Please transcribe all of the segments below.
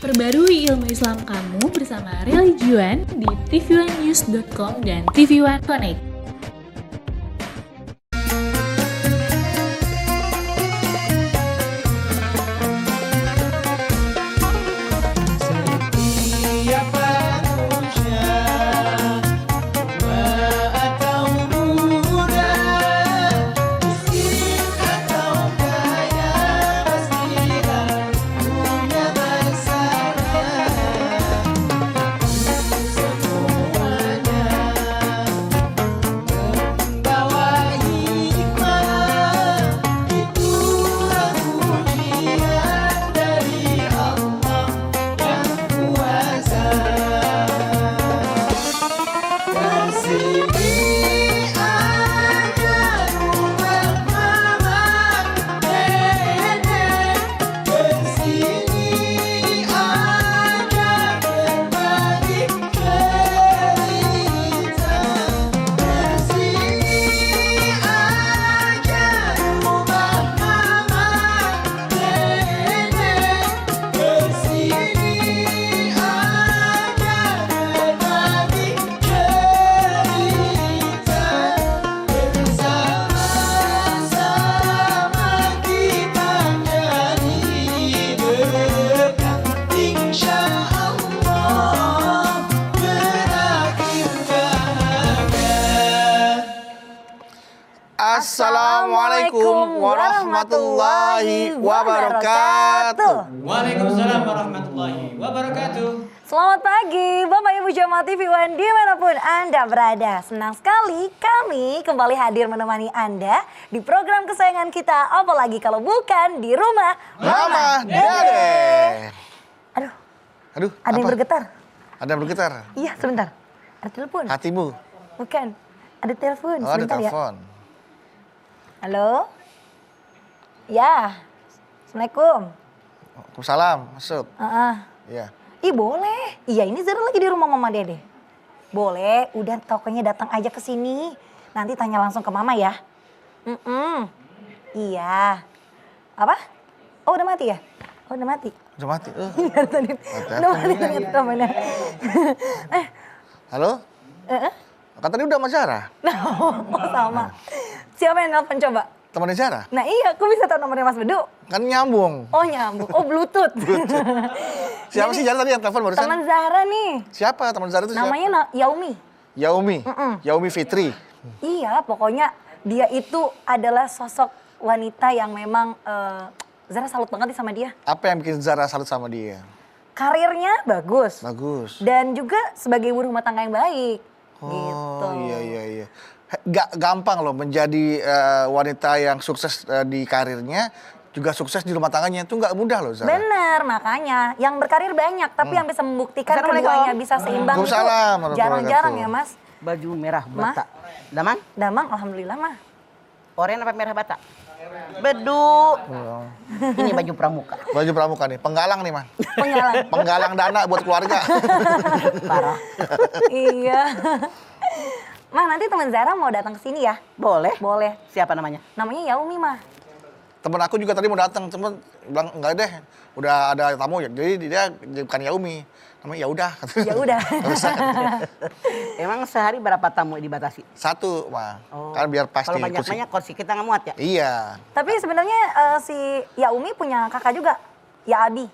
Perbarui ilmu Islam kamu bersama Religion di tv1news.com dan TV1 Connect. Assalamualaikum warahmatullahi wabarakatuh. Waalaikumsalam warahmatullahi wabarakatuh. Selamat pagi Bapak Ibu Jamaah TV1 dimanapun Anda berada. Senang sekali kami kembali hadir menemani Anda di program kesayangan kita. Apalagi kalau bukan di rumah Mama Dede. Aduh, ada yang bergetar. Ada yang bergetar? Iya, sebentar. Ada telepon. Hatimu? Bukan, ada telepon. Oh, ada Sebentar ya. telepon. Halo? Ya, Assalamualaikum. Waalaikumsalam, masuk. Iya. Ih boleh. Iya ini Zara lagi di rumah Mama Dede. Boleh, udah tokonya datang aja ke sini. Nanti tanya langsung ke Mama ya. Iya. Apa? Oh udah mati ya? Oh udah mati. Udah mati. Udah mati ternyata temennya. Halo? Kan tadi udah sama Zara. Oh sama. Siapa yang nelfon coba? Temannya Zara? Nah iya, aku bisa tahu nomornya Mas Bedu. Kan nyambung. Oh nyambung. Oh Bluetooth. Siapa sih Zara tadi yang telepon barusan? Teman Zara nih. Siapa teman Zara itu siapa? Namanya Yaumi. Yaumi. Yaumi Fitri. Iya, pokoknya dia itu adalah sosok wanita yang memang Zara salut banget nih sama dia. Apa yang bikin Zara salut sama dia? Karirnya bagus. Bagus. Dan juga sebagai ibu rumah tangga yang baik. Gitu. Oh iya. Gak gampang loh menjadi wanita yang sukses di karirnya, juga sukses di rumah tangganya. Itu gak mudah loh Zara. Bener, makanya yang berkarir banyak. Tapi yang bisa membuktikan keduanya bisa seimbang itu jarang-jarang ya Mas. Baju merah bata. Damang? Damang, alhamdulillah mah. Oranye apa merah bata? Bedu. Ini baju pramuka. Baju pramuka nih, penggalang nih mah. Penggalang dana buat keluarga. Parah. Iya. Mah nanti teman Zara mau datang ke sini ya? Boleh. Boleh. Siapa namanya? Namanya Yaumi mah. Temen aku juga tadi mau datang, cuman bilang enggak deh, udah ada tamu ya. Jadi dia bukan Yaumi, namanya ya udah. Ya udah. Emang sehari berapa tamu dibatasi? Satu mah, Oh. kan biar pasti. Kalau banyak-banyak kursi kita nggak muat ya? Iya. Tapi sebenarnya si Yaumi punya kakak juga, Ya Abi.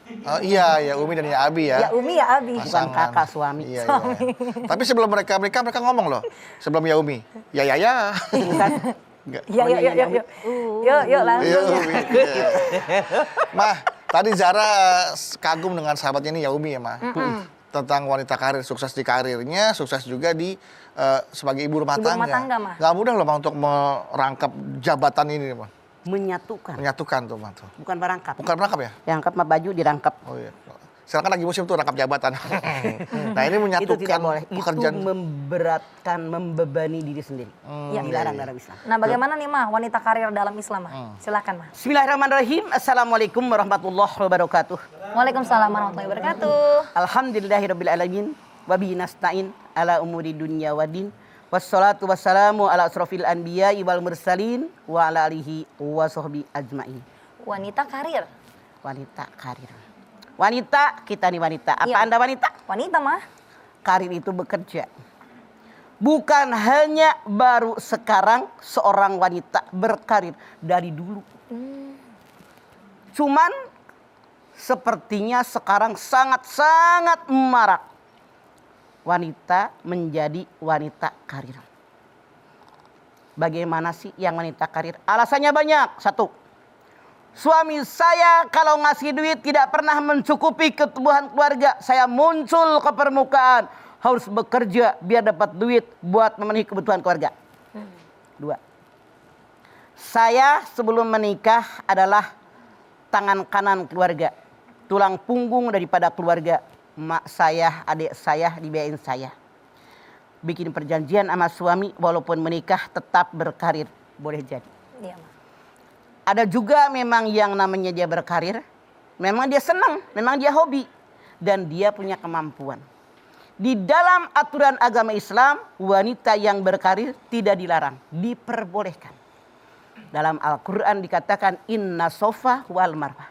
Oh, iya, ya Umi dan ya Abi ya. Ya Umi ya Abi. Bukan Pasangan. kakak, suami. Iya. Tapi sebelum mereka ngomong loh, sebelum ya Umi, ya. Bukan. Enggak. Yuk langsung. Ya Umi. Mah, tadi Zara kagum dengan sahabatnya ini Yaumi ya Mah. Tentang wanita karir, sukses di karirnya, sukses juga di sebagai ibu rumah tangga. Mah. Gak mudah loh Mah untuk merangkap jabatan ini Mah. Menyatukan Tuh Mah tuh. bukan merangkap. Bukan merangkap ya? Yang mah baju dirangkap. Oh iya. Sekarang kan lagi musim tuh rangkap jabatan. Nah ini menyatukan Itu tidak boleh. pekerjaan. Itu memberatkan, membebani diri sendiri. Dilarang dalam Islam. Nah bagaimana nih Mah wanita karir dalam Islam Mah? Silakan Mah. Bismillahirrahmanirrahim. Assalamualaikum warahmatullahi wabarakatuh. Waalaikumsalam warahmatullahi wabarakatuh. Alhamdulillahirrabbilalamin. Wabihi nasta'in ala umuri dunya waddin. Wassalatu wassalamu ala asrofil anbiya'i wal mursalin wa ala alihi wa sahbihi ajma'in. Wanita karir. Wanita karir. Wanita, kita nih wanita. Apa Iya. Anda wanita? Wanita mah. Karir itu bekerja. Bukan hanya baru sekarang seorang wanita berkarir, dari dulu. Cuman sepertinya sekarang sangat-sangat marak wanita menjadi wanita karir. Bagaimana sih yang wanita karir? Alasannya banyak. Satu, suami saya kalau ngasih duit tidak pernah mencukupi kebutuhan keluarga. Saya muncul ke permukaan, harus bekerja biar dapat duit buat memenuhi kebutuhan keluarga. Dua, saya sebelum menikah adalah tangan kanan keluarga, tulang punggung daripada keluarga. Mak saya, adik saya dibiayain saya. Bikin perjanjian sama suami, walaupun menikah tetap berkarir, boleh jadi. Iya mah. Ada juga memang yang namanya dia berkarir, memang dia senang, memang dia hobi, dan dia punya kemampuan. Di dalam aturan agama Islam, wanita yang berkarir tidak dilarang, diperbolehkan. Dalam Al-Quran dikatakan inna sofa wal marwah.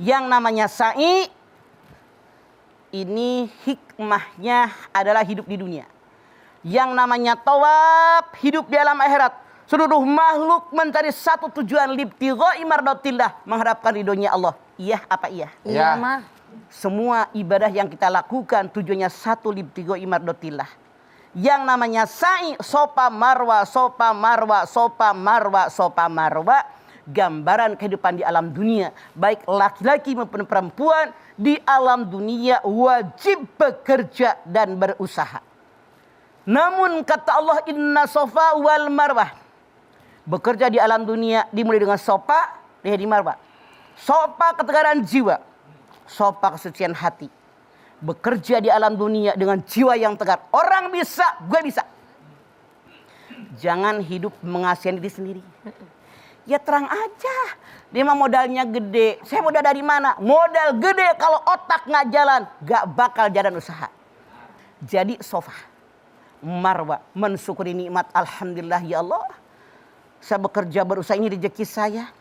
Yang namanya sa'i, ini hikmahnya adalah hidup di dunia. Yang namanya tawaf, hidup di alam akhirat. Seluruh makhluk mencari satu tujuan, libtigha'i mardatillah, mengharapkan ridhonya Allah. Iya apa iya? Iya Ya. mah. Semua ibadah yang kita lakukan tujuannya satu, libtigha'i mardatillah. Yang namanya sa'i, sofa marwa, sofa marwa, sofa marwa, sofa marwa, gambaran kehidupan di alam dunia. Baik laki-laki maupun perempuan di alam dunia wajib bekerja dan berusaha. Namun kata Allah inna sofa wal marwah, bekerja di alam dunia dimulai dengan sofa, di marwah. Sofa ketegaran jiwa, sofa kesucian hati. Bekerja di alam dunia dengan jiwa yang tegar. Orang bisa, gue bisa. Jangan hidup mengasihani diri sendiri. Ya terang aja. Dia mah modalnya gede. Saya modal dari mana? Modal gede kalau otak nggak jalan, nggak bakal jalan usaha. Jadi sofa, marwa, mensyukuri nikmat. Alhamdulillah ya Allah. Saya bekerja berusaha, ini rezeki saya.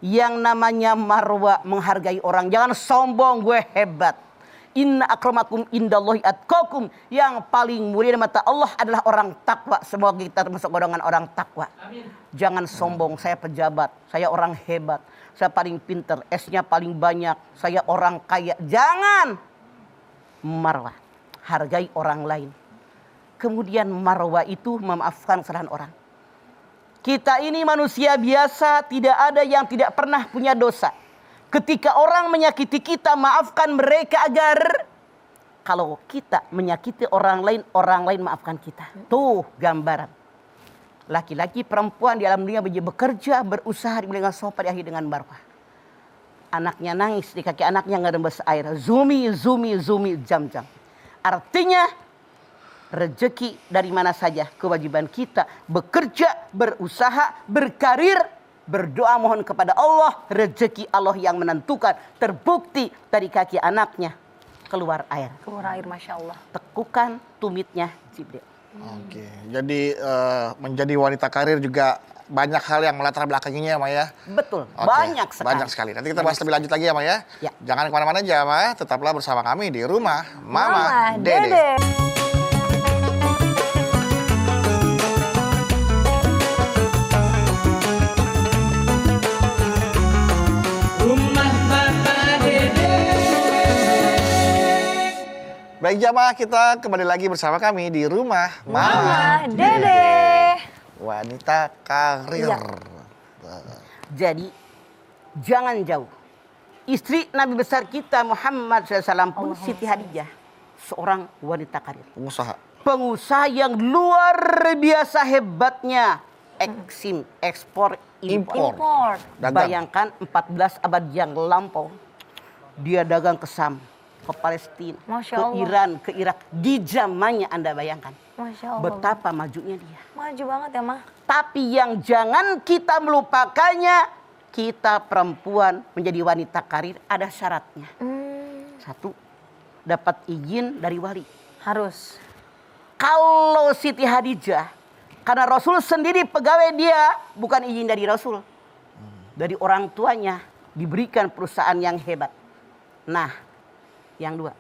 Yang namanya marwa, menghargai orang. Jangan sombong, gue hebat. Inna akramakum indallahi atqakum. Yang paling mulia di mata Allah adalah orang takwa. Semoga kita termasuk golongan orang takwa. Amin. Jangan sombong, saya pejabat, saya orang hebat, saya paling pinter, S-nya paling banyak, saya orang kaya. Jangan. Marwah, hargai orang lain. Kemudian marwah itu memaafkan kesalahan orang. Kita ini manusia biasa, tidak ada yang tidak pernah punya dosa. Ketika orang menyakiti kita, maafkan mereka agar kalau kita menyakiti orang lain maafkan kita. Tuh gambaran. Laki-laki perempuan di alam dunia bekerja, berusaha dengan sopan, diakhiri dengan marwah. Anaknya nangis, di kaki anaknya nggak ada bahasa air. Zumi, zumi, zumi, jam-jam. Artinya rezeki dari mana saja. Kewajiban kita bekerja, berusaha, berkarir, berdoa mohon kepada Allah, rezeki Allah yang menentukan. Terbukti dari kaki anaknya keluar air. Keluar air, Masya Allah. Tekukan tumitnya Jibril. Oke, jadi menjadi wanita karir juga banyak hal yang melatar belakanginya ya Maya. Betul, Oke, banyak sekali. Banyak sekali. Nanti kita bahas lebih lanjut lagi ya Maya. Ya. Jangan kemana-mana aja Maya, tetaplah bersama kami di Rumah Mama Mama Dede. Baik jamaah, kita kembali lagi bersama kami di Rumah Mama Dede. Wanita karir. Iya. Jadi jangan jauh. Istri Nabi besar kita Muhammad SAW pun Siti Hadijah, seorang wanita karir. Pengusaha. Pengusaha yang luar biasa hebatnya. Ekspor, impor. Import. Dagang. Bayangkan 14 abad yang lampau. Dia dagang ke Sam, ke Palestina, Masya ke Allah. Iran, ke Irak. Di zamannya Anda bayangkan. Masya Allah. Betapa majunya dia. Maju banget ya, Mah. Tapi yang jangan kita melupakannya, kita perempuan menjadi wanita karir ada syaratnya. Satu, dapat izin dari wali. Harus. Kalau Siti Hadijah, karena Rasul sendiri pegawai dia, bukan izin dari Rasul. Dari orang tuanya diberikan perusahaan yang hebat. Nah, yang 2.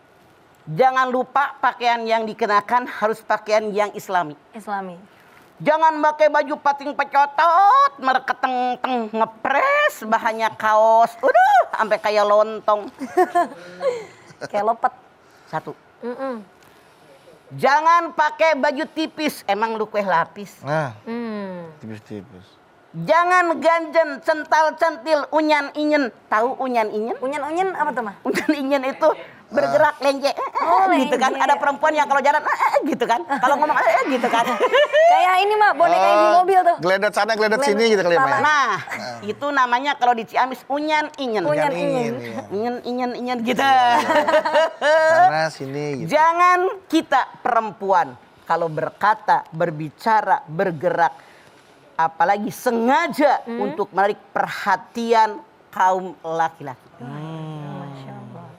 Jangan lupa pakaian yang dikenakan harus pakaian yang islami. Islami. Jangan pakai baju pating pecotot, mereketeng-teng ngepres, bahannya kaos. Sampai kayak lontong. Kayak lopet. 1. Jangan pakai baju tipis, emang lu kue lapis. Nah, tipis-tipis. Jangan ganjen, cental-centil, unyan-inyen. Tahu unyan-inyen? Unyan-unyan apa tuh, Mah? Unyan-inyen itu bergerak lenje. Gitu kan. lenje. Ada perempuan yang kalau jalan gitu kan. Kalau ngomong gitu kan. Kayak ini, Mah, boneka yang di mobil tuh. Geledet sana, geledet sini gitu kali ya, Ma, ya? Nah, itu namanya kalau di Ciamis unyan-inyen. Unyan-inyen. Iya. Unyan-inyen gitu. Sana sini gitu. Jangan kita perempuan kalau berkata, berbicara, bergerak, apalagi sengaja untuk menarik perhatian kaum laki-laki.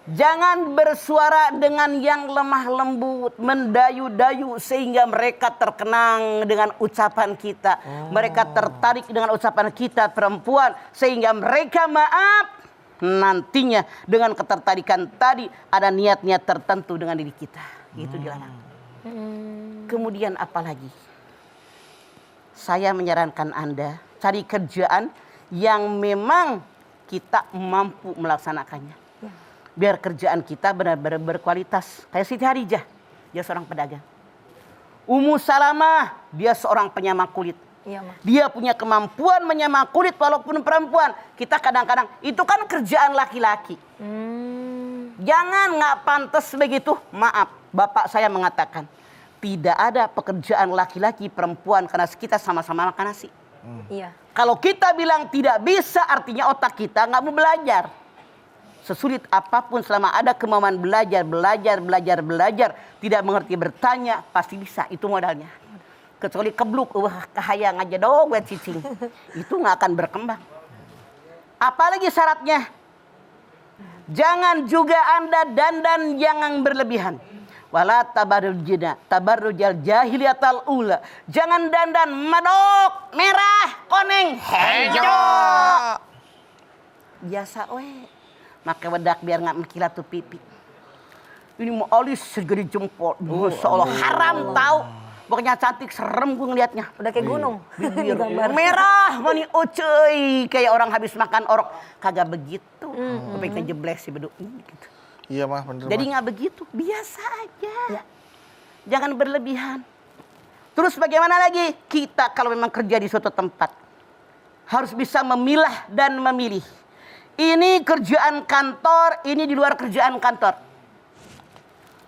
Jangan bersuara dengan yang lemah lembut, mendayu-dayu sehingga mereka terkenang dengan ucapan kita. Mereka tertarik dengan ucapan kita perempuan sehingga mereka nantinya dengan ketertarikan tadi ada niat-niat tertentu dengan diri kita. Itu dilarang. Kemudian apalagi? Saya menyarankan Anda cari kerjaan yang memang kita mampu melaksanakannya. Biar kerjaan kita benar-benar berkualitas. Kayak Siti Harijah, dia seorang pedagang. Ummu Salamah, dia seorang penyamak kulit. Iya, Mah. Dia punya kemampuan menyamak kulit walaupun perempuan. Kita kadang-kadang, itu kan kerjaan laki-laki. Jangan nggak pantas begitu. Maaf, bapak saya mengatakan. Tidak ada pekerjaan laki-laki perempuan karena kita sama-sama makan nasi. Iya. Kalau kita bilang tidak bisa artinya otak kita nggak mau belajar. Sesulit apapun selama ada kemauan belajar, tidak mengerti bertanya, pasti bisa. Itu modalnya. Kecuali kebluk, kahayang aja dong buat cicing. Itu nggak akan berkembang. Apalagi syaratnya, jangan juga Anda dandan yang berlebihan. Wala tabarrujal jahiliyatal ula. Jangan dandan madok, merah, koneng, hijau. Biasa Maka wedak biar nggak mengkilat tuh pipi. Ini mau alis segede jempol. Masya Allah, haram tahu. Pokoknya cantik, serem gue ngeliatnya. Udah kayak gunung. Bibir merah, mani ucuy. Kayak orang habis makan orok. Kagak begitu. Kepiknya jebles sih beduk. Gitu. Iya, Mah, bener. Jadi nggak begitu, biasa aja. Ya. Jangan berlebihan. Terus bagaimana lagi? Kita kalau memang kerja di suatu tempat. Harus bisa memilah dan memilih. Ini kerjaan kantor, ini di luar kerjaan kantor.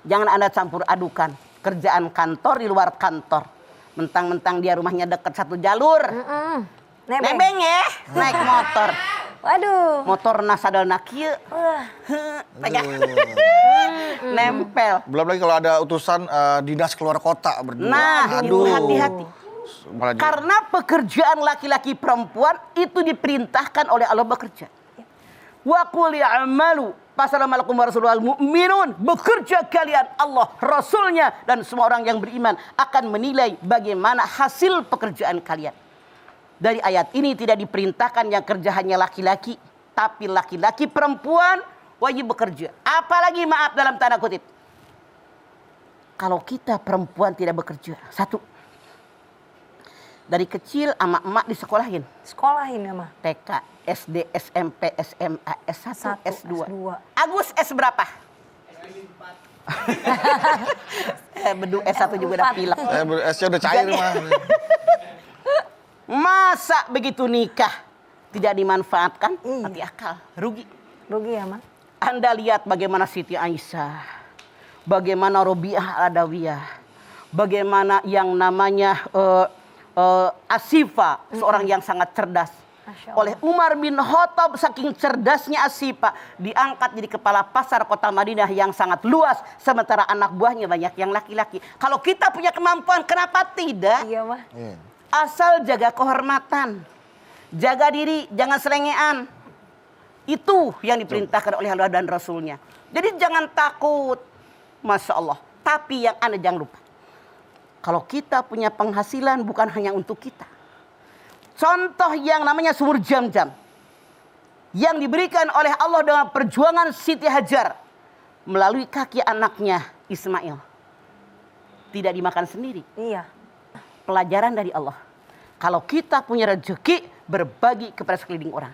Jangan Anda campur adukan. Kerjaan kantor di luar kantor. Mentang-mentang dia rumahnya dekat satu jalur. Nebeng ya, naik motor. Waduh. Motor nasadal nakieu. Nempel. Belum lagi kalau ada utusan dinas keluar kota berdua. Nah, itu hati-hati. Karena pekerjaan laki-laki perempuan itu diperintahkan oleh Allah bekerja. Wa qul ya'malu fasalamualaikum warahmatullahi mu'minun. Bekerja kalian, Allah, Rasulnya dan semua orang yang beriman akan menilai bagaimana hasil pekerjaan kalian. Dari ayat ini tidak diperintahkan yang kerja hanya laki-laki, tapi laki-laki perempuan wajib bekerja. Apalagi maaf dalam tanda kutip. Kalau kita perempuan tidak bekerja, satu, dari kecil ama emak disekolahin. Sekolahin ya, Mah? TK, SD, SMP, SMA, S1, S2. Agus S berapa? Bedu S1 juga udah pilek. S-nya udah cair, Mah. Masa begitu nikah tidak dimanfaatkan? Mati akal, rugi. Rugi ya, Mah? Anda lihat bagaimana Siti Aisyah, bagaimana Robiah Adawiyah, bagaimana yang namanya Asifah, seorang yang sangat cerdas. Oleh Umar bin Khattab, saking cerdasnya Asifah, diangkat jadi kepala pasar kota Madinah yang sangat luas, sementara anak buahnya banyak yang laki-laki. Kalau kita punya kemampuan, kenapa tidak? Iya, Mah. Asal jaga kehormatan, jaga diri, jangan selengean. Itu yang diperintahkan oleh Allah dan Rasulnya. Jadi jangan takut, Masya Allah. Tapi yang Anda jangan lupa, kalau kita punya penghasilan bukan hanya untuk kita. Contoh yang namanya sumur Jam-Jam. yang diberikan oleh Allah dengan perjuangan Siti Hajar melalui kaki anaknya Ismail. Tidak dimakan sendiri. Iya. Pelajaran dari Allah. Kalau kita punya rezeki, berbagi kepada sekeliling orang.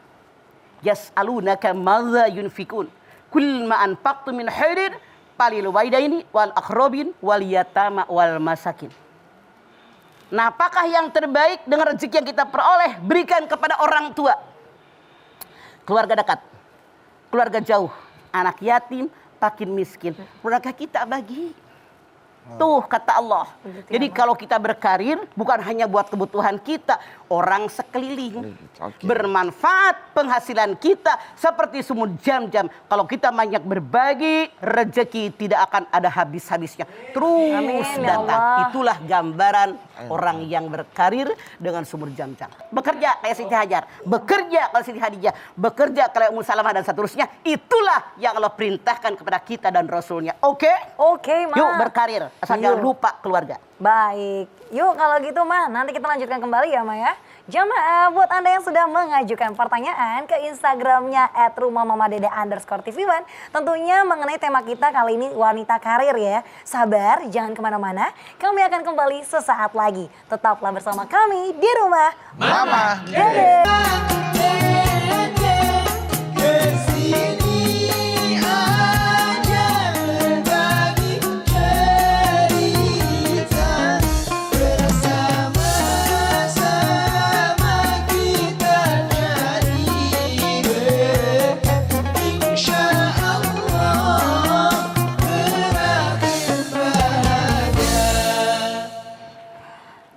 Yas'alunaka madza yunfikun. Kul ma anfaqtum min khairin falil walidaini wal aqrabin wal yatama wal masakin. Nah, apakah yang terbaik dengan rezeki yang kita peroleh? Berikan kepada orang tua, keluarga dekat, keluarga jauh, anak yatim, fakir miskin. Keluarga kita bagi. Tuh kata Allah. Jadi kalau kita berkarir bukan hanya buat kebutuhan kita, orang sekeliling. Bermanfaat penghasilan kita seperti sumur jam-jam. Kalau kita banyak berbagi, rezeki tidak akan ada habis-habisnya. Terus Amin, ya datang. Allah. Itulah gambaran orang yang berkarir dengan sumur jam-jam. Bekerja kayak Siti Hajar, bekerja kayak Siti Hadijah, bekerja kayak Ummu Salamah dan seterusnya. Itulah yang Allah perintahkan kepada kita dan Rasulnya. Oke? Oke, Ma. Yuk berkarir, asal jangan lupa keluarga. Baik, yuk kalau gitu mah nanti kita lanjutkan kembali ya Ma ya. Jamaah, buat Anda yang sudah mengajukan pertanyaan ke Instagramnya @rumahmamadede_tv1, tentunya mengenai tema kita kali ini wanita karir ya. Sabar, jangan kemana-mana, kami akan kembali sesaat lagi. Tetaplah bersama kami di Rumah Mama Dede.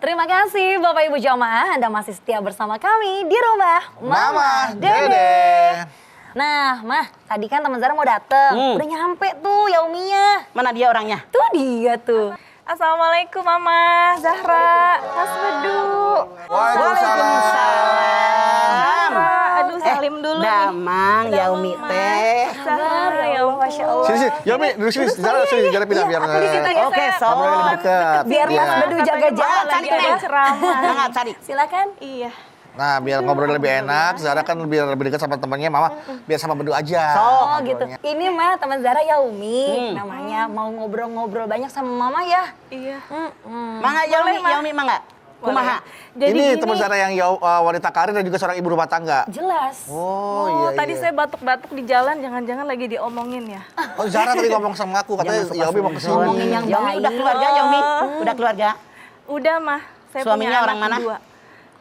Terima kasih Bapak Ibu jamaah, Anda masih setia bersama kami di Rumah Mama Dede. Nah, Mah, tadi kan teman Zara mau dateng, udah nyampe tuh Yaumia. Mana dia orangnya? Tuh dia tuh. Assalamualaikum Mama Zahra, Mas Bedu. Waalaikumsalam. Aduh salim dulu nih. Damang, Yaumi teh. Zahra ya Allah, Masya Allah. Sini, Yomi, duduk sini. Zara, sini. Zara pindah biar. Aku di situ ya, Oke, saya. so. Ngobrol lebih dekat. Biar Iya. Mas Bedu jaga jarak lagi gitu ada ya. ceramah. Jangan cari. Silakan. Iya. Nah, biar ngobrol lebih enak, Zara kan lebih dekat sama temannya, Mama biar sama Bedu aja. Oh gitu. Ini mah teman Zara Yaumi, namanya mau ngobrol-ngobrol banyak sama Mama ya. Iya. Mangga Yaumi, Ma. Yaumi mangga. Kumaha? Jadi Ini gini, teman Zara yang wanita karir dan juga seorang ibu rumah tangga. Jelas. Oh, iya. tadi saya batuk-batuk di jalan, jangan-jangan lagi diomongin ya. Oh, Zara tadi ngomong sama aku, katanya Jangan suka Yaumi mau kesini. Ngomongin yang Yaumi baik. udah keluarga, Yaumi? Udah keluarga? Udah Mah, saya Suaminya punya orang anak mana? 2.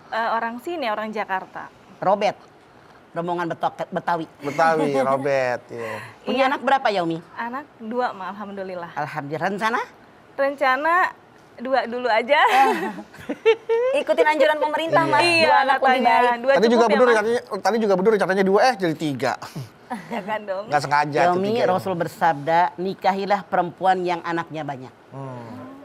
Orang sini, orang Jakarta. Robert. Rombongan Betawi. Betawi, Robert. Iya. Punya anak berapa Yaumi? Anak 2 Mah, alhamdulillah. Alhamdulillah. Rencana? Rencana 2 dulu aja. Ikutin anjuran pemerintah Mas. Iya, Dua anak lebih baik. katanya 2 Tadi cukup juga ya, Bedu Mah? rencananya 2, jadi 3. Ya kan dong. Nggak sengaja. tuh Yaumi, 3. Rasul bersabda, nikahilah perempuan yang anaknya banyak.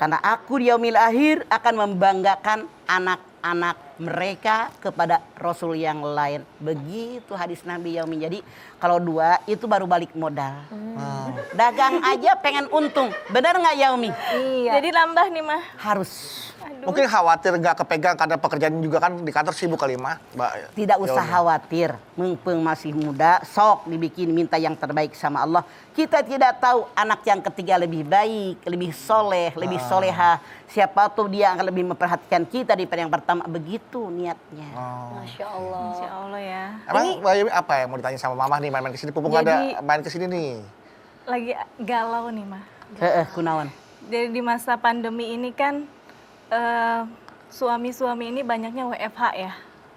Karena aku di yaumil akhir akan membanggakan anak-anak mereka kepada Rasul yang lain. Begitu hadis Nabi Yaumi. Jadi kalau 2 itu baru balik modal. Dagang aja pengen untung. Benar nggak Yaumi? Iya. Jadi nambah nih Mah. Harus. Mungkin khawatir nggak kepegang karena pekerjaan juga kan di kantor sibuk kali, Mah. Mbak Tidak usah Yaumi. khawatir. Mumpung masih muda, sok dibikin minta yang terbaik sama Allah. Kita tidak tahu anak yang ketiga lebih baik, lebih soleh, lebih soleha. Siapa tuh dia akan lebih memperhatikan kita daripada yang pertama. Begitu niatnya. Masya Allah. Insya Allah ya. Emang Mbak Yaumi apa yang mau ditanya sama Mama nih main-main kesini? Pupuk Jadi- ada main kesini nih. Lagi galau nih Mah. Kunawan. Jadi di masa pandemi ini kan suami-suami ini banyaknya WFH ya.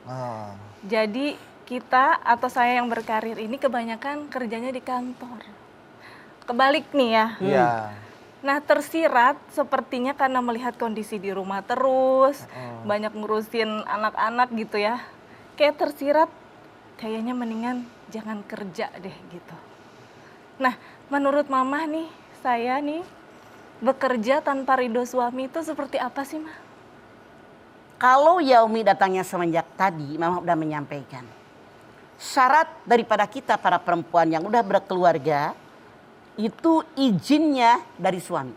Ah. Jadi kita atau saya yang berkarir ini kebanyakan kerjanya di kantor. Kebalik nih ya. Iya. Nah tersirat sepertinya karena melihat kondisi di rumah terus, banyak ngurusin anak-anak gitu ya. Kayak tersirat, kayaknya mendingan jangan kerja deh gitu. Nah menurut Mama nih, saya nih bekerja tanpa ridho suami itu seperti apa sih Mah? Kalau Yaumi datangnya semenjak tadi, Mama udah menyampaikan. Syarat daripada kita para perempuan yang udah berkeluarga, itu izinnya dari suami.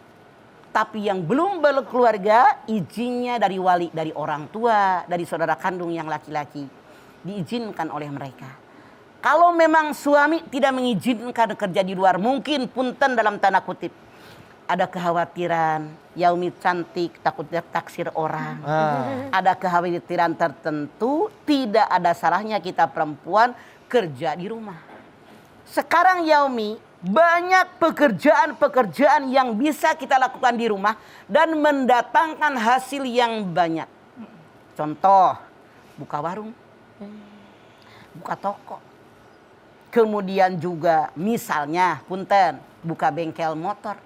Tapi yang belum berkeluarga, izinnya dari wali, dari orang tua, dari saudara kandung yang laki-laki. Diizinkan oleh mereka. Kalau memang suami tidak mengizinkan kerja di luar, mungkin punten dalam tanda kutip. Ada kekhawatiran, Yaumi cantik, takutnya taksir orang. Ada kekhawatiran tertentu, tidak ada salahnya kita perempuan kerja di rumah. Sekarang Yaumi, banyak pekerjaan-pekerjaan yang bisa kita lakukan di rumah dan mendatangkan hasil yang banyak. Contoh, buka warung, buka toko. Kemudian juga misalnya, punten, buka bengkel motor.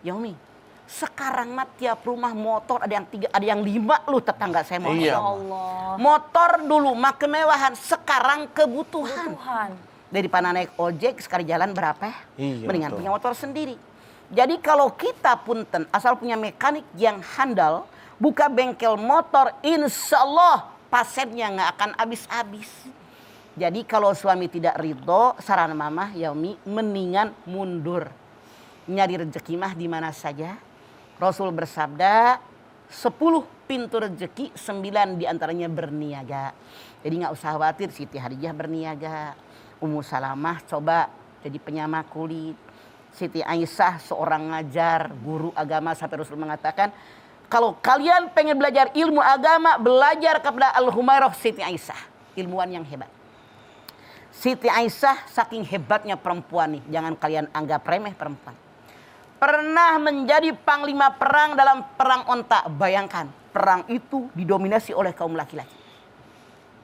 Yaumi, sekarang mah tiap rumah motor ada yang 3, ada yang 5 lu tetangga saya motor. Iya. Allah. Motor dulu mah kemewahan, sekarang kebutuhan. Tuhan. Daripada naik ojek sekali jalan berapa? Iya, Mendingan betul. punya motor sendiri. Jadi kalau kita punten asal punya mekanik yang handal, buka bengkel motor, insya Allah pasetnya nggak akan habis-habis. Jadi kalau suami tidak ridho, saran mama Yaumi mendingan mundur. Nyari rezeki mah di mana saja. Rasul bersabda, 10 pintu rezeki, 9 diantaranya berniaga. Jadi nggak usah khawatir, Siti Hadijah berniaga. Ummu Salamah coba jadi penyama kulit. Siti Aisyah seorang ngajar, guru agama sampai Rasul mengatakan, kalau kalian pengen belajar ilmu agama, belajar kepada Al-Humairah Siti Aisyah, ilmuwan yang hebat. Siti Aisyah saking hebatnya perempuan nih, jangan kalian anggap remeh perempuan. Pernah menjadi panglima perang dalam perang onta. Bayangkan, perang itu didominasi oleh kaum laki-laki.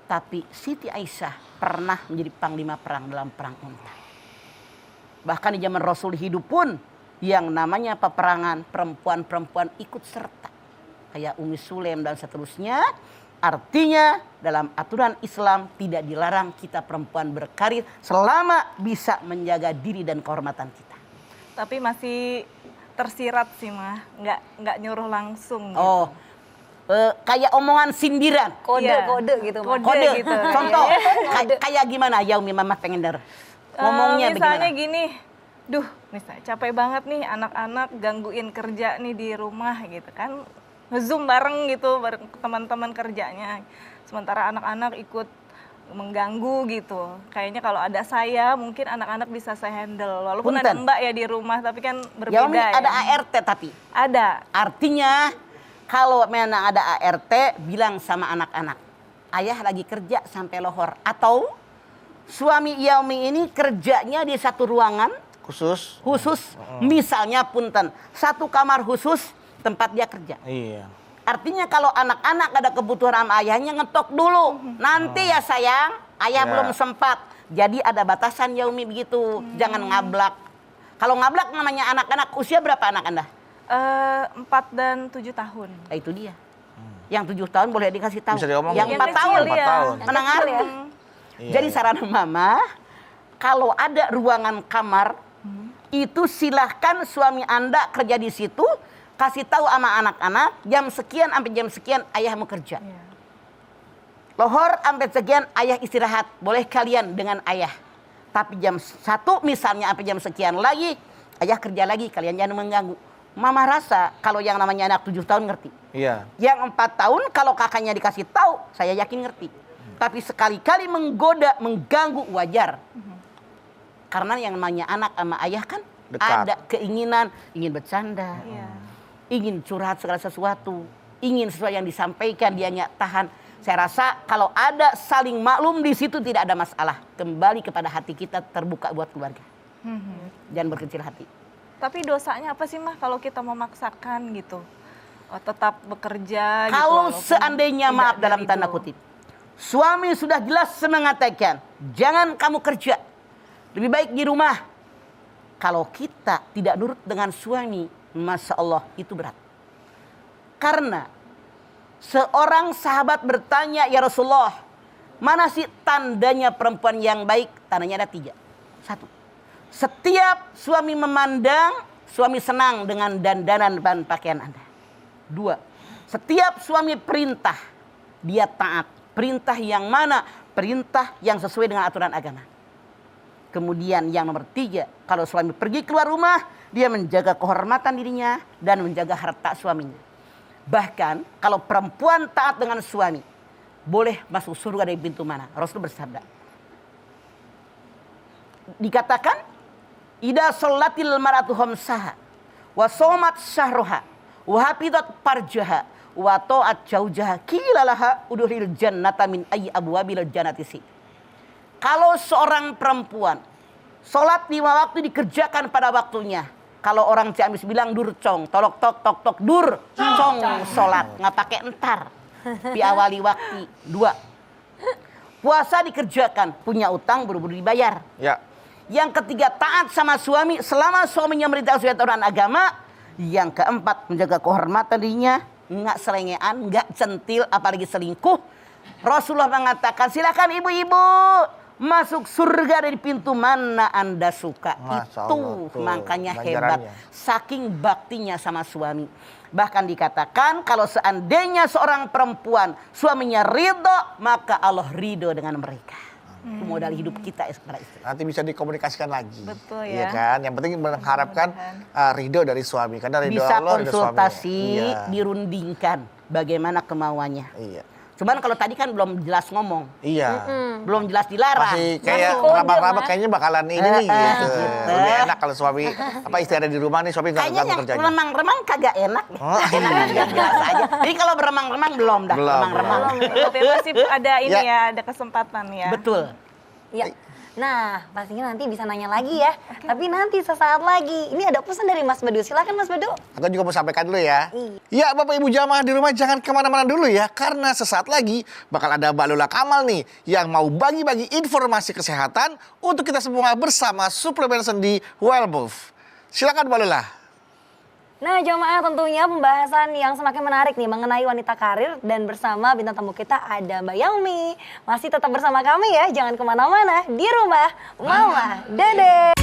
Tapi Siti Aisyah pernah menjadi panglima perang dalam perang onta. Bahkan di zaman Rasul hidup pun yang namanya peperangan, perempuan-perempuan ikut serta. Kayak Umi Sulaim dan seterusnya. Artinya dalam aturan Islam tidak dilarang kita perempuan berkarir selama bisa menjaga diri dan kehormatan kita. Tapi masih tersirat sih mah, nggak nyuruh langsung. Oh, kayak omongan sindiran. Kode-kode gitu. Mak. Kode gitu. Contoh, kayak gimana Yaumi mama pengen denger. Ngomongnya misalnya bagaimana? gini, duh, misalnya capek banget nih anak-anak gangguin kerja nih di rumah gitu kan. Nge-zoom bareng gitu, bareng teman-teman kerjanya. Sementara anak-anak ikut mengganggu gitu. Kayaknya kalau ada saya, mungkin anak-anak bisa saya handle. Walaupun ada Punten. mbak ya di rumah, tapi kan berbeda Yaumi ya. ada ART tapi. Ada. Artinya kalau memang ada ART bilang sama anak-anak, ayah lagi kerja sampai lohor. Atau suami Yaumi ini kerjanya di satu ruangan Khusus. misalnya punten, satu kamar khusus tempat dia kerja. Iya. Artinya kalau anak-anak ada kebutuhan sama ayahnya ngetok dulu. Nanti ya sayang, ayah Ya. belum sempat. Jadi ada batasan Yaumi begitu. Jangan ngablak. Kalau ngablak namanya anak-anak, usia berapa anak Anda? 4 dan 7 tahun. Nah, itu dia. Yang 7 tahun boleh dikasih tahu. Bisa diomongin. Yang Yang 4 kecil, tahun, iya. 4 tahun. menang Yang kecil arti. Iya, Jadi iya. saran mama, kalau ada ruangan kamar, itu silahkan suami Anda kerja di situ, kasih tahu sama anak-anak, jam sekian sampai jam sekian ayah mau kerja. Iya. Lohor sampai sekian ayah istirahat, boleh kalian dengan ayah. Tapi jam 1 misalnya sampai jam sekian lagi, ayah kerja lagi, kalian jangan mengganggu. Mama rasa kalau yang namanya anak 7 tahun ngerti. Iya. Yang 4 tahun kalau kakaknya dikasih tahu, saya yakin ngerti. Tapi sekali-kali menggoda, mengganggu wajar. Karena yang namanya anak sama ayah kan Dekat. ada keinginan, ingin bercanda, Iya. ingin curhat segala sesuatu, ingin sesuatu yang disampaikan dia nggak tahan. Saya rasa kalau ada saling maklum di situ tidak ada masalah. Kembali kepada hati kita terbuka buat keluarga. Jangan berkecil hati. Tapi dosanya apa sih mah kalau kita memaksakan gitu? Tetap bekerja gitu. Kalau walaupun seandainya tidak maaf dalam dari tanda itu. kutip, suami sudah jelas mengatakan, jangan kamu kerja, lebih baik di rumah. Kalau kita tidak nurut dengan suami, Masya Allah itu berat. Karena seorang sahabat bertanya, ya Rasulullah, mana sih tandanya perempuan yang baik? Tandanya ada 3. 1, setiap suami memandang, suami senang dengan dandanan dan pakaian Anda. 2, setiap suami perintah, dia taat. Perintah yang mana? Perintah yang sesuai dengan aturan agama. Kemudian yang nomor 3, kalau suami pergi keluar rumah, dia menjaga kehormatan dirinya dan menjaga harta suaminya. Bahkan kalau perempuan taat dengan suami, boleh masuk surga dari pintu mana? Rasul bersabda, dikatakan ida sholatil mar'atu khamsaha wa shomat syahroha wa hafidat farjaha wa ta'at jaujaha qila laha udkhilil jannata min ayyi abwabil jannati si. Kalau seorang perempuan sholat 5 waktu dikerjakan pada waktunya. Kalau orang Ciamis bilang durcong, tolok tok tok tok dur cong sholat, nggak pakai entar. Di awali waktu 2. Puasa dikerjakan, punya utang buru-buru dibayar. Ya. Yang ketiga taat sama suami selama suaminya merintah sesuai aturan agama. Yang keempat menjaga kehormatan dirinya, nggak selengean, nggak centil, apalagi selingkuh. Rasulullah mengatakan silakan ibu-ibu masuk surga dari pintu mana Anda suka. Masya Itu Allah, tuh, makanya hebat. ganjarannya. Saking baktinya sama suami. Bahkan dikatakan kalau seandainya seorang perempuan suaminya ridho, maka Allah ridho dengan mereka. Itu modal hidup kita para istri. Nanti bisa dikomunikasikan lagi. Betul Iya ya. kan? Yang penting mengharapkan ridho dari suami. Karena ridho Bisa Allah, ridho konsultasi, suami. Iya. dirundingkan bagaimana kemauannya. Iya. Cuman kalau tadi kan belum jelas ngomong, Iya. belum jelas dilarang. Masih kayak Masih kode, rabak-rabak Mas. kayaknya bakalan ini nih gitu. gitu. Lebih enak kalau suami istri ada di rumah nih, suami nggak Kayaknya ganggu yang kerjanya. remang-remang kagak enak. Oh, Enak aja, biasa aja. Jadi kalau beremang-remang belum dah. Belum, Remang-remang. Berarti masih ada ini Ya. ya, ada kesempatan ya. Betul. Ya. Nah, pastinya nanti bisa nanya lagi ya. Tapi nanti sesaat lagi. Ini ada pesan dari Mas Bedu. Silakan Mas Bedu. Aku juga mau sampaikan dulu ya. Iya. Ya Bapak Ibu jamaah di rumah jangan kemana-mana dulu ya. Karena sesaat lagi bakal ada Mbak Lula Kamal nih. Yang mau bagi-bagi informasi kesehatan untuk kita semua bersama suplemen sendi Wellmove. Silakan Mbak Lula. Nah, jamaah tentunya pembahasan yang semakin menarik nih mengenai wanita karir dan bersama bintang tamu kita ada Mbak Yaumi. Masih tetap bersama kami ya, jangan kemana-mana di rumah Mama Dede.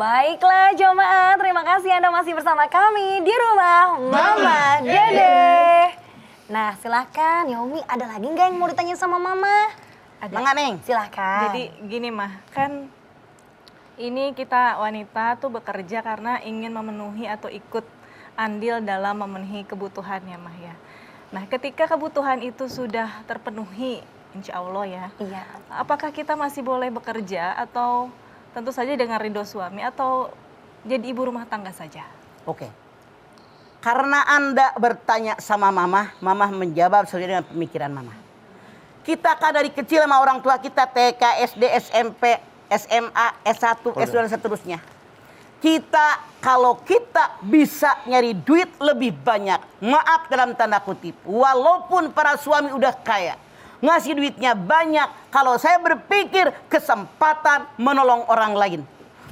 Baiklah jamaah, terima kasih Anda masih bersama kami di rumah Mama Dede. Nah silahkan Yaumi, ada lagi nggak yang mau ditanya sama Mama? Ada. Mangga Neng. Silahkan. Jadi gini mah, kan ini kita wanita tuh bekerja karena ingin memenuhi atau ikut andil dalam memenuhi kebutuhannya mah ya. Nah ketika kebutuhan itu sudah terpenuhi, insya Allah ya. Iya. Apakah kita masih boleh bekerja atau tentu saja dengan ridho suami atau jadi ibu rumah tangga saja? Oke. Karena Anda bertanya sama Mama, Mama menjawab sesuai dengan pemikiran Mama. Kita kan dari kecil sama orang tua kita TK, SD, SMP, SMA, S1, S2 dan seterusnya. Kalau kita bisa nyari duit lebih banyak, maaf dalam tanda kutip, walaupun para suami udah kaya, ngasih duitnya banyak, kalau saya berpikir kesempatan menolong orang lain.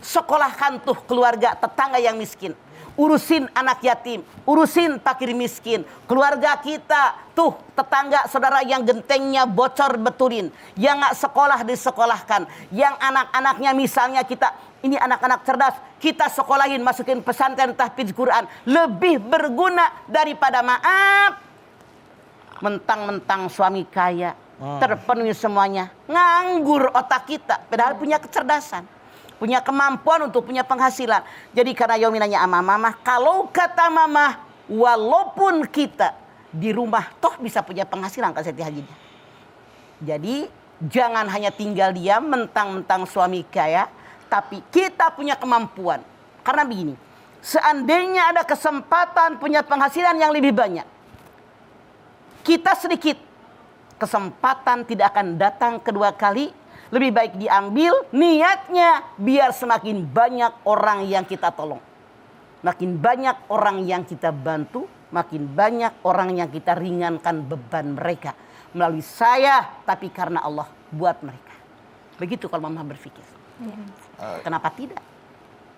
Sekolahkan tuh keluarga tetangga yang miskin. Urusin anak yatim, urusin fakir miskin. Keluarga kita tuh tetangga saudara yang gentengnya bocor betulin. Yang nggak sekolah disekolahkan. Yang anak-anaknya misalnya kita, ini anak-anak cerdas, kita sekolahin, masukin pesantren tahfidz Quran. Lebih berguna daripada maaf. Mentang-mentang suami kaya, terpenuhi semuanya. Nganggur otak kita, padahal punya kecerdasan. Punya kemampuan untuk punya penghasilan. Jadi karena Yaumi nanya sama Mama, kalau kata Mama, walaupun kita di rumah toh bisa punya penghasilan kan Siti Hajinya. Jadi jangan hanya tinggal diam mentang-mentang suami kaya, tapi kita punya kemampuan. Karena begini, seandainya ada kesempatan punya penghasilan yang lebih banyak, kita sedikit, kesempatan tidak akan datang kedua kali. Lebih baik diambil niatnya biar semakin banyak orang yang kita tolong. Makin banyak orang yang kita bantu, makin banyak orang yang kita ringankan beban mereka. Melalui saya, tapi karena Allah buat mereka. Begitu kalau Mama berpikir. Kenapa tidak?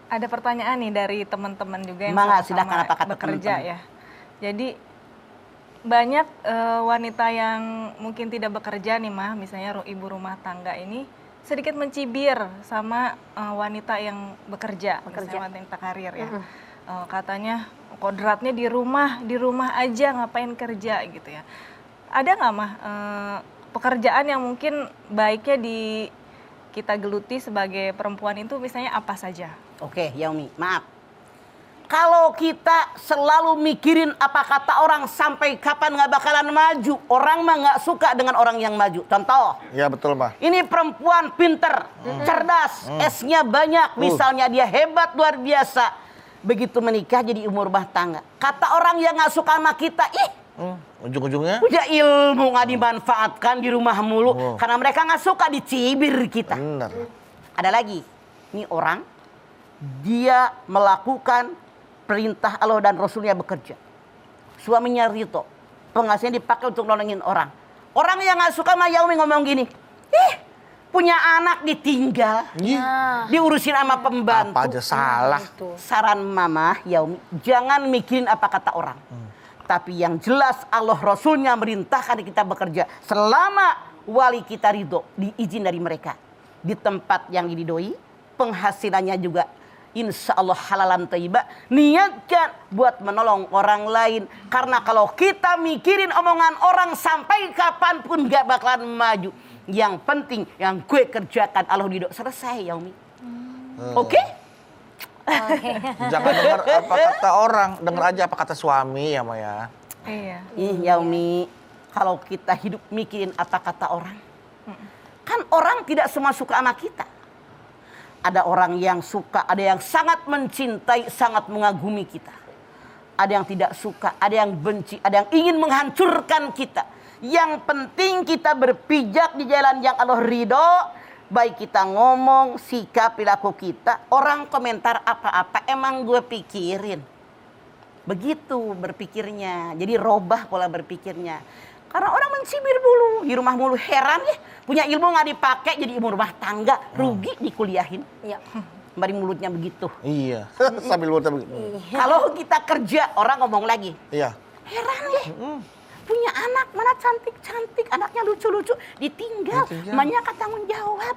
Ada pertanyaan nih dari teman-teman juga yang Mangga, sama-sama silakan, apa kata bekerja teman-teman? ya. Jadi banyak wanita yang mungkin tidak bekerja nih mah, misalnya ibu rumah tangga ini sedikit mencibir sama wanita yang bekerja. Misalnya wanita karir ya. Katanya kodratnya di rumah aja ngapain kerja gitu ya. Ada nggak mah pekerjaan yang mungkin baiknya kita geluti sebagai perempuan itu misalnya apa saja? Oke, Yaumi, maaf. Kalau kita selalu mikirin apa kata orang sampai kapan nggak bakalan maju. Orang mah nggak suka dengan orang yang maju. Contoh. Ya betul, Mah. Ini perempuan pinter, cerdas, S-nya banyak. Misalnya dia hebat luar biasa. Begitu menikah jadi umur rumah tangga. Kata orang yang nggak suka sama kita, Ujung-ujungnya? punya ilmu nggak dimanfaatkan di rumah mulu. Karena mereka nggak suka dicibir kita. Benar. Ada lagi, ini orang dia melakukan perintah Allah dan Rasulnya bekerja. Suaminya ridho, penghasilannya dipakai untuk nolongin orang. Orang yang nggak suka sama Yaumi ngomong gini, punya anak ditinggal, diurusin sama pembantu. Apa aja salah. Saran Mama Yaumi, jangan mikirin apa kata orang. Tapi yang jelas Allah Rasulnya merintahkan kita bekerja selama wali kita ridho, diizin dari mereka. Di tempat yang diridhoi, penghasilannya juga insya Allah halalan thayyibah. Niatkan buat menolong orang lain. Karena kalau kita mikirin omongan orang sampai kapanpun gak bakalan maju. Yang penting yang gue kerjakan Allah ridho. Selesai Yaumi. Oke? Jangan dengar apa kata orang, dengar aja apa kata suami ya, Maya. Iya. Yaumi, kalau kita hidup mikirin apa kata orang. Kan orang tidak semua suka sama kita. Ada orang yang suka, ada yang sangat mencintai, sangat mengagumi kita. Ada yang tidak suka, ada yang benci, ada yang ingin menghancurkan kita. Yang penting kita berpijak di jalan yang Allah ridho. Baik kita ngomong, sikap, perilaku kita. Orang komentar apa-apa emang gue pikirin. Begitu berpikirnya. Jadi robah pola berpikirnya. Karena orang mencibir mulu, di rumah mulu, heran ya. Punya ilmu nggak dipakai jadi ibu rumah tangga, rugi dikuliahin. Iya. Bari mulutnya begitu. Iya. Sambil mulutnya begitu. Kalau kita kerja, orang ngomong lagi. Iya. Heran ya. Punya anak mana cantik-cantik, anaknya lucu-lucu, ditinggal. Emaknya kata tanggung jawab.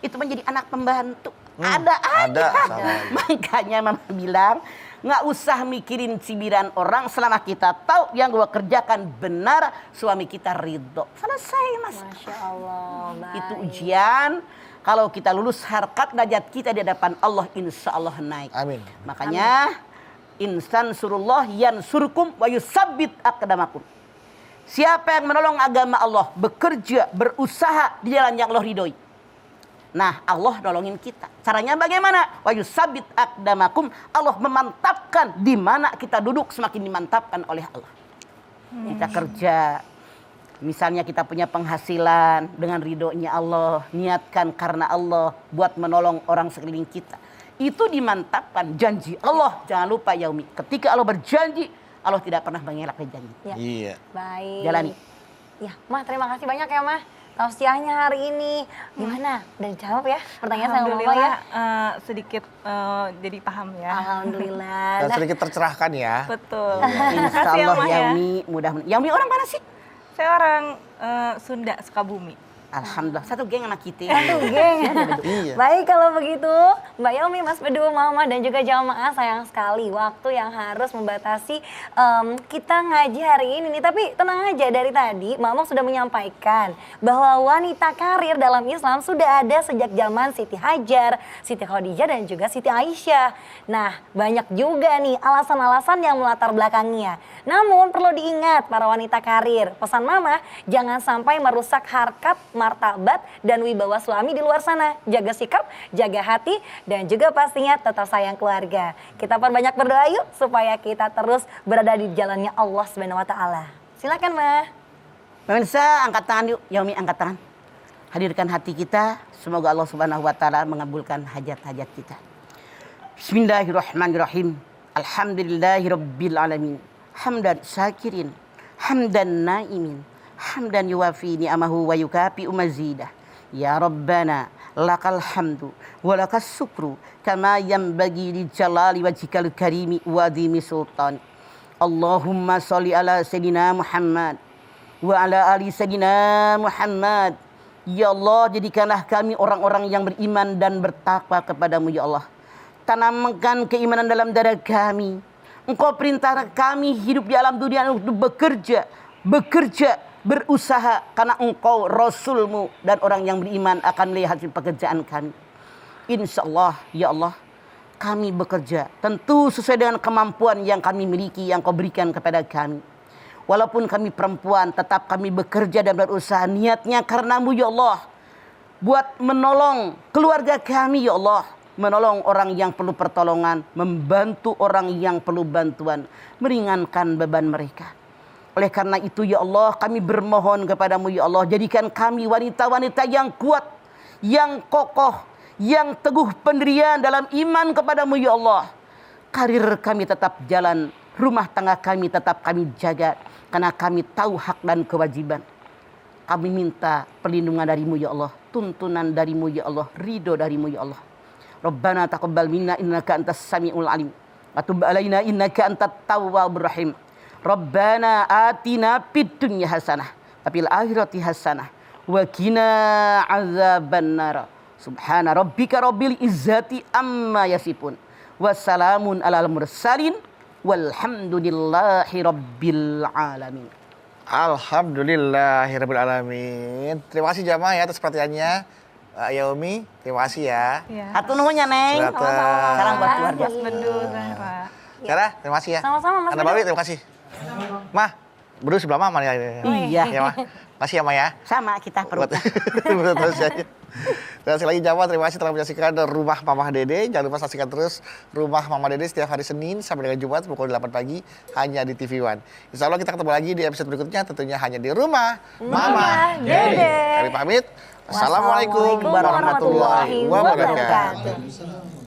Itu menjadi anak pembantu. Ada aja. Ada, sama aja. Makanya Mama bilang, nggak usah mikirin cibiran orang selama kita tahu yang gue kerjakan benar, suami kita ridho. Selesai Mas. Masya Allah. Baik. Itu ujian. Kalau kita lulus harkat derajat kita di hadapan Allah, insya Allah naik. Amin. Makanya insan surullah yansurkum wa yusabbit aqdamakum. Siapa yang menolong agama Allah, bekerja, berusaha di jalan yang Allah ridhoi. Nah, Allah nolongin kita. Caranya bagaimana? Wa yusabbit aqdamakum. Allah memantapkan di mana kita duduk semakin dimantapkan oleh Allah. Kita kerja, misalnya kita punya penghasilan dengan ridhonya Allah, niatkan karena Allah buat menolong orang sekeliling kita. Itu dimantapkan janji Allah. Jangan lupa Yaumi, ketika Allah berjanji, Allah tidak pernah mengelak janji. Ya. Iya. Baik. Jalani. Ya, Mah, terima kasih banyak ya, Mah. Tausiahnya hari ini. Gimana? Dan jawab ya pertanyaan sama Mama ya. Alhamdulillah sedikit jadi paham ya. Alhamdulillah. Dan sedikit tercerahkan ya. Betul. Insya Makasih ya, Allah Mah, ya. Yaumi mudah-mudahan. Yaumi orang mana sih? Saya orang Sunda, Sukabumi. Alhamdulillah, satu geng sama kita. Satu geng. Iya. Baik kalau begitu, Mbak Yaumi, Mas Bedu, Mama dan juga jamaah, sayang sekali waktu yang harus membatasi kita ngaji hari ini nih. Tapi tenang aja, dari tadi Mama sudah menyampaikan bahwa wanita karir dalam Islam sudah ada sejak zaman Siti Hajar, Siti Khadijah dan juga Siti Aisyah. Nah, banyak juga nih alasan-alasan yang melatar belakangnya. Namun perlu diingat para wanita karir, pesan Mama jangan sampai merusak harkat, martabat dan wibawa suami di luar sana. Jaga sikap, jaga hati, dan juga pastinya tetap sayang keluarga. Kita perbanyak berdoa yuk supaya kita terus berada di jalannya Allah Subhanahu wa taala. Silakan, Ma. Pemirsa, angkat tangan yuk. Yaumi angkat tangan. Hadirkan hati kita. Semoga Allah Subhanahu wa taala mengabulkan hajat-hajat kita. Bismillahirrahmanirrahim. Alhamdulillahirabbil alamin. Hamdan syakirin, hamdan naimin. Hamdan yuwafi ni'amahu wa yukafi mazidah. Ya Rabbana lakal hamdu wa lakas syukru kama yanbaghi li jalali wajhikal karimi wa adhimi sultan. Allahumma sholli ala sayyidina Muhammad wa ala ali sayyidina Muhammad. Ya Allah, jadikanlah kami orang-orang yang beriman dan bertakwa kepadamu ya Allah. Tanamkan keimanan dalam dada kami. Engkau perintah kami hidup di alam dunia untuk bekerja, berusaha karena engkau Rasulmu dan orang yang beriman akan melihat hasil pekerjaan kami. Insya Allah ya Allah, kami bekerja tentu sesuai dengan kemampuan yang kami miliki, yang kau berikan kepada kami. Walaupun kami perempuan, tetap kami bekerja dan berusaha niatnya karenamu ya Allah. Buat menolong keluarga kami ya Allah. Menolong orang yang perlu pertolongan, membantu orang yang perlu bantuan, meringankan beban mereka. Oleh karena itu ya Allah, kami bermohon kepadamu ya Allah, jadikan kami wanita-wanita yang kuat, yang kokoh, yang teguh pendirian dalam iman kepadamu ya Allah. Karir kami tetap jalan, rumah tangga kami tetap kami jaga, karena kami tahu hak dan kewajiban. Kami minta perlindungan darimu ya Allah, tuntunan darimu ya Allah, ridho darimu ya Allah. Rabbana taqabbal minna innaka antas samiul alim wa tub alaina innaka antat tawwabur rahim. Rabbana atina fid dunya hasanah wa fil akhirati hasanah wa qina azabannar. Subhana rabbika rabbil izzati amma yasifun. Wassalamun alal mursalin walhamdulillahi rabbil alamin. Alhamdulillahirabbil alamin. Terima kasih jamaah ya atas perhatiannya. Yaumi, terima kasih ya. Iya. Hatur nuhun ya Neng. Sama-sama. Salam buat keluarga. Mas Bedu, Zahra. Sarah, terima kasih ya. Sama-sama, Mas Anda Bedu. Bawi, terima kasih. Mah, Bedu sebelah Mama nih. Iya. Ya, Mah. Makasih ya, Mah ya. Sama kita Buat perut. terus aja. Terima kasih lagi jamaah, terima kasih telah menyaksikan Rumah Mama Dede. Jangan lupa saksikan terus Rumah Mama Dede setiap hari Senin sampai dengan Jumat pukul 8 pagi hanya di TV One. Insya Allah kita ketemu lagi di episode berikutnya, tentunya hanya di Rumah Mama Dede. Kami pamit. Assalamualaikum warahmatullahi wabarakatuh.